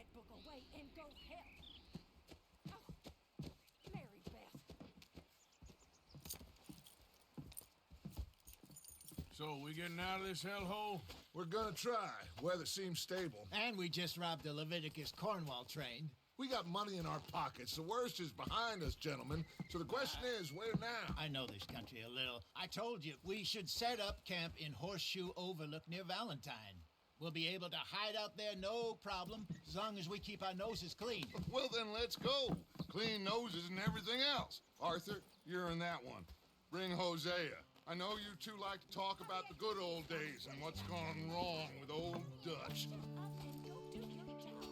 that book away and go help. Oh, Mary Beth. So, we getting out of this hellhole? We're gonna try. Weather seems stable. And we just robbed the Leviticus Cornwall train. We got money in our pockets. The worst is behind us, gentlemen. So the question is, where now? I know this country a little. I told you, we should set up camp in Horseshoe Overlook near Valentine. We'll be able to hide out there, no problem, as long as we keep our noses clean. Well, then let's go. Clean noses and everything else. Arthur, you're in that one. Bring Hosea. I know you two like to talk about the good old days and what's gone wrong with old Dutch. Up and go do your job.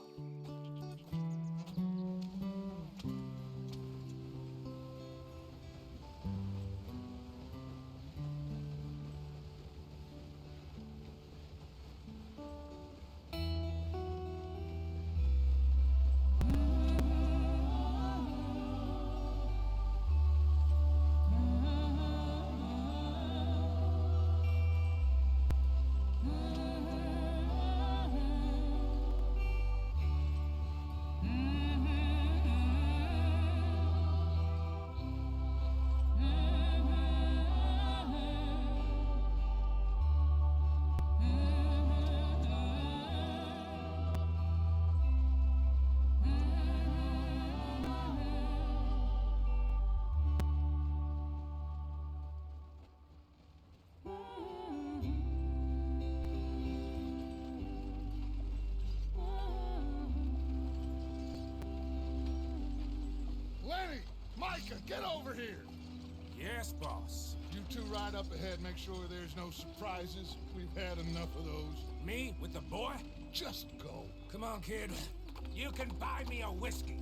Get over here! Yes, boss. You two ride up ahead, make sure there's no surprises. We've had enough of those. Me with the boy? Just go. Come on, kid. You can buy me a whiskey.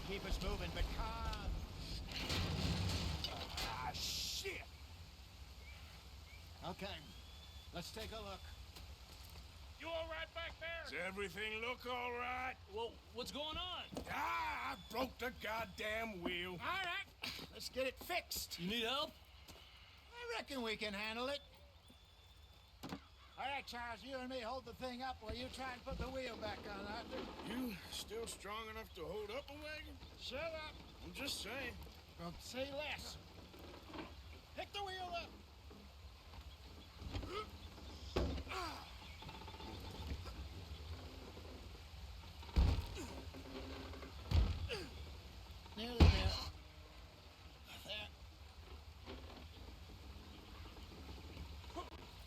Keep us moving, but calm. Ah, shit! Okay, let's take a look. You all right back there? Does everything look all right? Well, what's going on? Ah, I broke the goddamn wheel. All right, let's get it fixed. You need help? I reckon we can handle it. All right, Charles, you and me hold the thing up while you try and put the wheel back on, Arthur. You still strong enough to hold up a wagon? Shut up. I'm just saying. Don't say less. Pick the wheel up. Nearly there. There.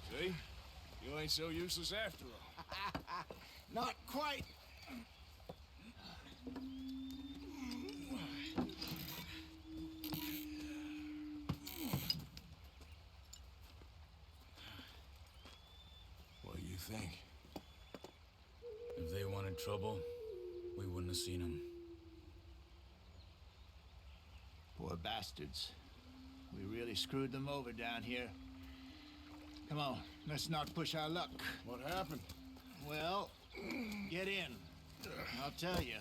See? You ain't so useless after all. Not quite. What do you think? If they wanted trouble, we wouldn't have seen them. Poor bastards. We really screwed them over down here. Come on, let's not push our luck. What happened? Well, get in. I'll tell you.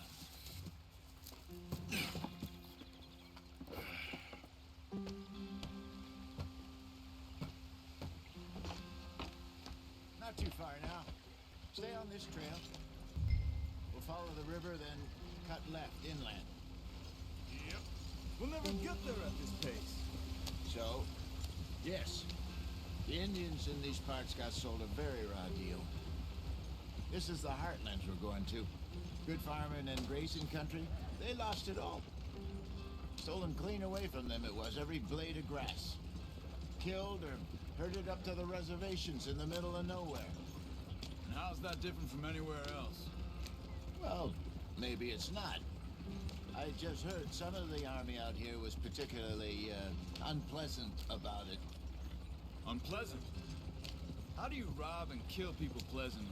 Not too far now. Stay on this trail. We'll follow the river, then cut left inland. Yep. We'll never get there at this pace. So, yes, the Indians in these parts got sold a very raw deal. This is the heartlands we're going to. Good farming and grazing country, they lost it all. Stolen clean away from them it was, every blade of grass. Killed or herded up to the reservations in the middle of nowhere. And how's that different from anywhere else? Well, maybe it's not. I just heard some of the army out here was particularly unpleasant about it. Unpleasant? How do you rob and kill people pleasantly?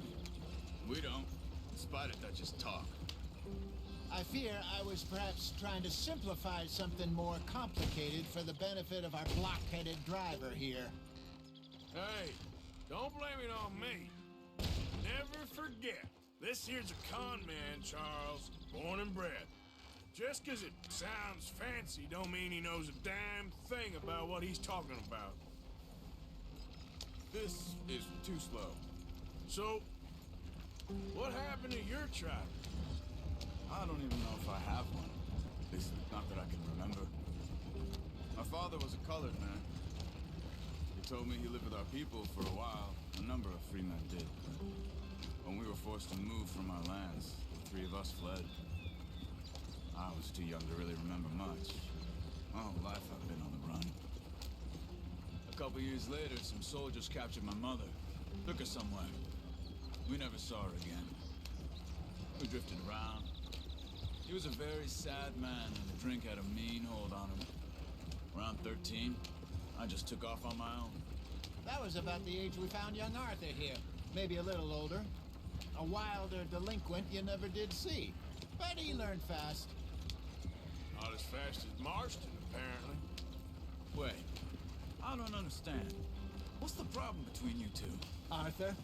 We don't, in spite of Dutch's talk. I fear I was perhaps trying to simplify something more complicated for the benefit of our block-headed driver here. Hey, don't blame it on me. Never forget, this here's a con man, Charles, born and bred. Just 'cause it sounds fancy don't mean he knows a damn thing about what he's talking about. This is too slow. So, what happened to your tribe? I don't even know if I have one. At least not that I can remember. My father was a colored man. He told me he lived with our people for a while. A number of free men did. When we were forced to move from our lands, the three of us fled. I was too young to really remember much. My whole life I've been on the run. A couple years later, some soldiers captured my mother. Took her somewhere. We never saw her again. We drifted around. He was a very sad man, and the drink had a mean hold on him. Around 13, I just took off on my own. That was about the age we found young Arthur here. Maybe a little older. A wilder delinquent you never did see. But he learned fast. Not as fast as Marston, apparently. Wait, I don't understand. What's the problem between you two? Arthur?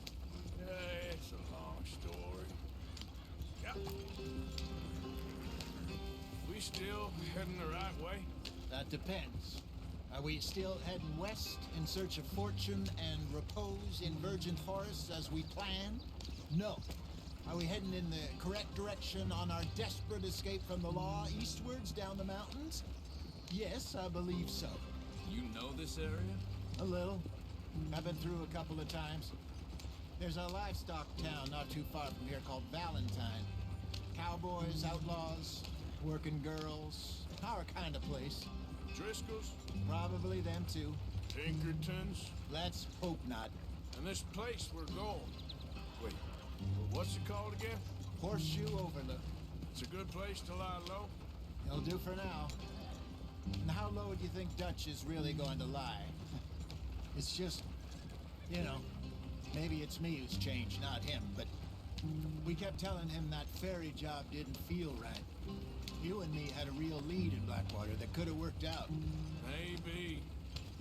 Yeah, it's a long story. Yep. We still heading the right way? That depends. Are we still heading west in search of fortune and repose in virgin forests as we planned? No. Are we heading in the correct direction on our desperate escape from the law eastwards down the mountains? Yes, I believe so. You know this area? A little. I've been through a couple of times. There's a livestock town not too far from here called Valentine. Cowboys, outlaws, working girls, our kind of place. Driscoll's? Probably them too. Pinkertons? Let's hope not. And this place we're going. Wait, what's it called again? Horseshoe Overlook. It's a good place to lie low? It'll do for now. And how low do you think Dutch is really going to lie? It's just, you know, maybe it's me who's changed, not him, but we kept telling him that ferry job didn't feel right. You and me had a real lead in Blackwater that could have worked out. Maybe.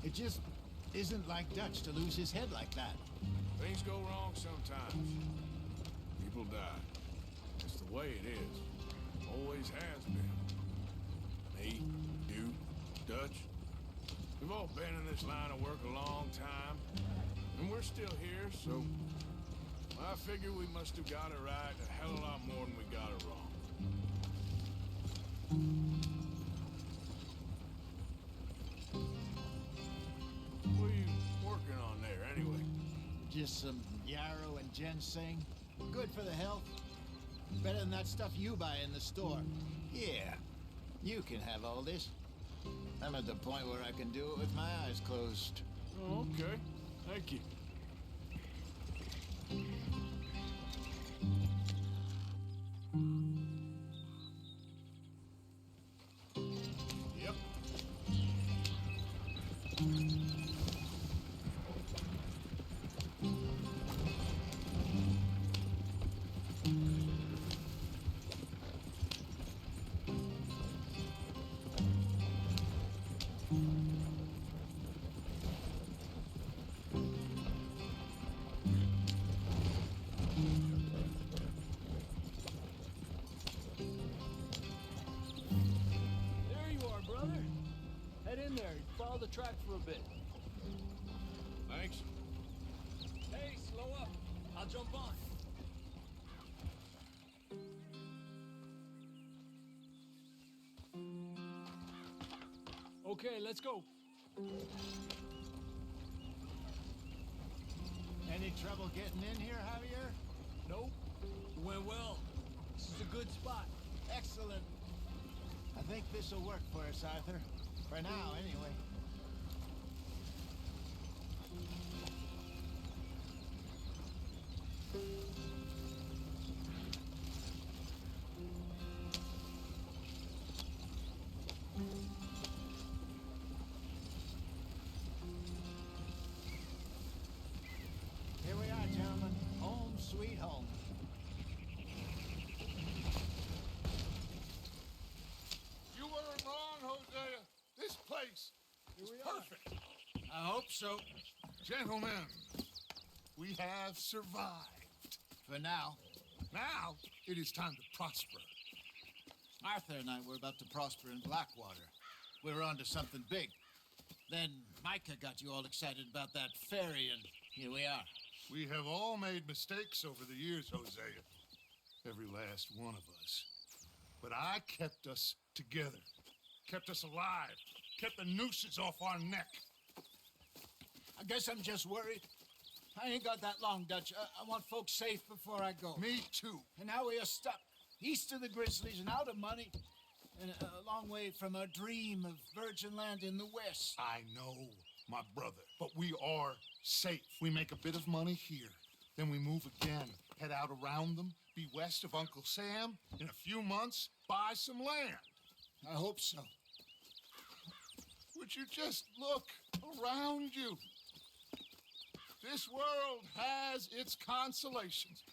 It just isn't like Dutch to lose his head like that. Things go wrong sometimes. People die. It's the way it is. Always has been. Me, you, Dutch. We've all been in this line of work a long time. And we're still here, so I figure we must have got it right a hell of a lot more than we got it wrong. What are you working on there, anyway? Just some yarrow and ginseng. Good for the health. Better than that stuff you buy in the store. Yeah, you can have all this. I'm at the point where I can do it with my eyes closed. Oh, okay. Thank you. Yep. There you are, brother. Head in there. Follow the track for a bit. Thanks. Hey, slow up. I'll jump on. Okay, let's go. Any trouble getting in here, Javier? Nope. It went well. This is a good spot. Excellent. I think this'll work for us, Arthur. For now, anyway. so. Gentlemen, we have survived. For now. Now, it is time to prosper. Arthur and I were about to prosper in Blackwater. We were on to something big. Then Micah got you all excited about that ferry, and here we are. We have all made mistakes over the years, Hosea. Every last one of us. But I kept us together. Kept us alive. Kept the nooses off our neck. I guess I'm just worried. I ain't got that long, Dutch. I want folks safe before I go. Me too. And now we are stuck east of the Grizzlies and out of money, and a long way from our dream of virgin land in the west. I know, my brother, but we are safe. We make a bit of money here, then we move again, head out around them, be west of Uncle Sam. In a few months, buy some land. I hope so. Would you just look around you? This world has its consolations.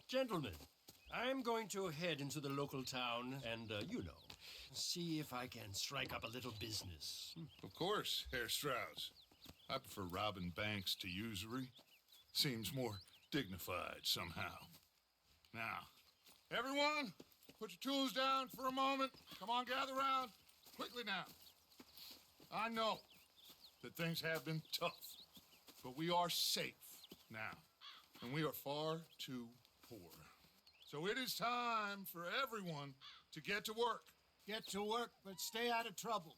Gentlemen, I'm going to head into the local town and, see if I can strike up a little business. Of course, Herr Strauss. I prefer robbing banks to usury. Seems more dignified somehow. Now, everyone, put your tools down for a moment. Come on, gather round. Quickly now. I know that things have been tough, but we are safe now, and we are far too poor. So it is time for everyone to get to work. Get to work, but stay out of trouble.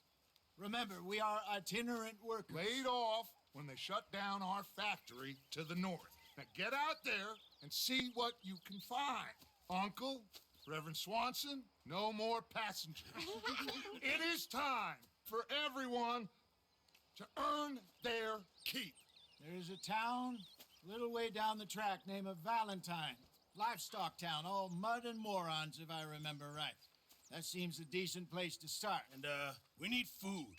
Remember, we are itinerant workers. Laid off when they shut down our factory to the north. Now get out there and see what you can find. Uncle, Reverend Swanson, no more passengers. It is time for everyone to earn their keep. There is a town a little way down the track named Valentine. Livestock town, all mud and morons, if I remember right. That seems a decent place to start. And, we need food.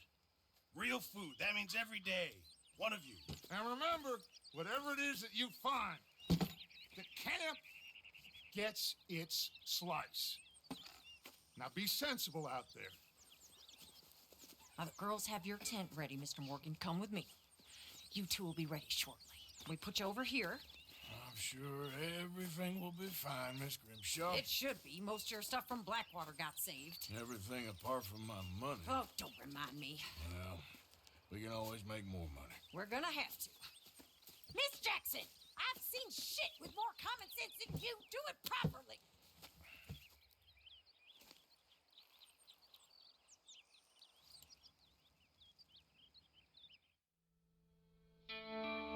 Real food. That means every day. One of you. And remember, whatever it is that you find, the camp gets its slice. Now be sensible out there. Now the girls have your tent ready, Mr. Morgan. Come with me. You two will be ready shortly. We put you over here. I'm sure everything will be fine, Miss Grimshaw. It should be. Most of your stuff from Blackwater got saved. Everything apart from my money. Oh, don't remind me. Well, we can always make more money. We're gonna have to. Miss Jackson, I've seen shit with more common sense than you. Do it properly.